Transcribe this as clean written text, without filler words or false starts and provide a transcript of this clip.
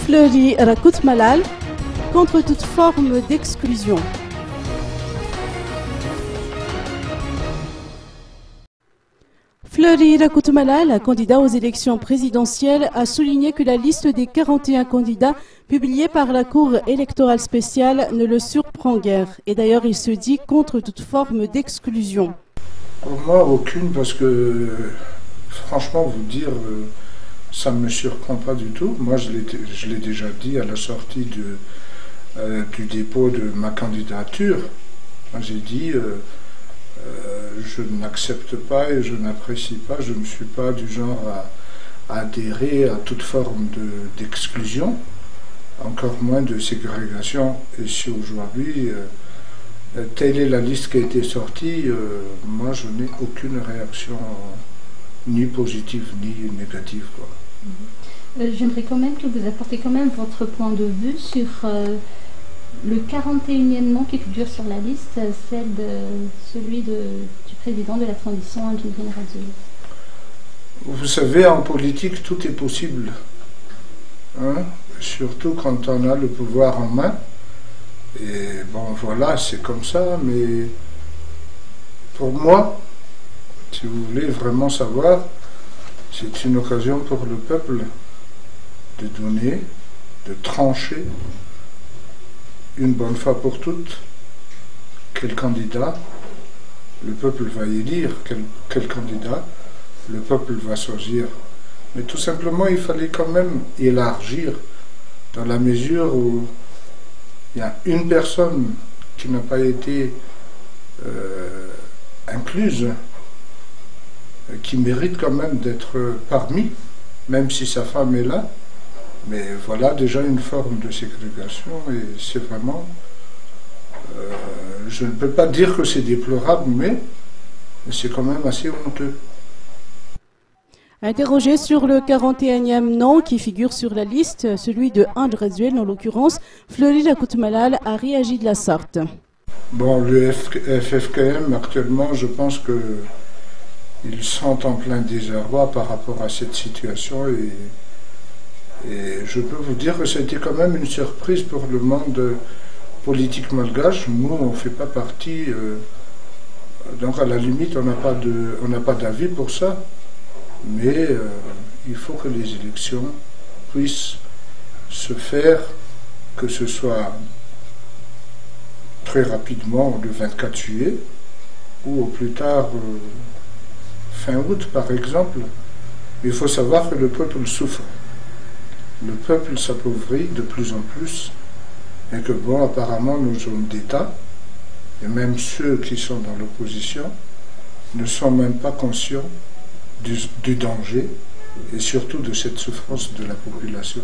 Fleury Rakout Malal contre toute forme d'exclusion. Fleury Rakout Malal, candidat aux élections présidentielles, a souligné que la liste des 41 candidats publiée par la Cour électorale spéciale ne le surprend guère. Et d'ailleurs, il se dit contre toute forme d'exclusion. Pour moi, aucune, parce que franchement, vous dire, ça ne me surprend pas du tout. Moi, je l'ai déjà dit à la sortie du dépôt de ma candidature. Moi, j'ai dit, je n'accepte pas et je n'apprécie pas, je ne suis pas du genre à adhérer à toute forme d'exclusion, encore moins de ségrégation. Et si aujourd'hui, telle est la liste qui a été sortie, moi je n'ai aucune réaction, ni positive ni négative, quoi. J'aimerais quand même que vous apportiez quand même votre point de vue sur le 41e nom qui figure sur la liste, celui du président de la transition, Djibril Razoui. Vous savez, en politique, tout est possible, hein? Surtout quand on a le pouvoir en main. Et bon, voilà, c'est comme ça, mais pour moi, si vous voulez vraiment savoir, c'est une occasion pour le peuple de donner, de trancher, une bonne fois pour toutes, quel candidat le peuple va élire, quel candidat le peuple va choisir. Mais tout simplement, il fallait quand même élargir, dans la mesure où il y a une personne qui n'a pas été incluse, qui mérite quand même d'être parmi, même si sa femme est là. Mais voilà déjà une forme de ségrégation et c'est vraiment... je ne peux pas dire que c'est déplorable, mais c'est quand même assez honteux. Interrogé sur le 41e nom qui figure sur la liste, celui de André Zuel en l'occurrence, Fleury Rakout Malal a réagi de la sorte. Bon, le FFKM actuellement, je pense qu'ils sont en plein désarroi par rapport à cette situation et je peux vous dire que ça a été quand même une surprise pour le monde politique malgache. Nous, on ne fait pas partie, donc à la limite, on n'a pas d'avis pour ça. Mais il faut que les élections puissent se faire, que ce soit très rapidement le 24 juillet ou au plus tard fin août par exemple. Il faut savoir que le peuple souffre. Le peuple s'appauvrit de plus en plus et que bon, apparemment nos hommes d'État et même ceux qui sont dans l'opposition ne sont même pas conscients du danger et surtout de cette souffrance de la population.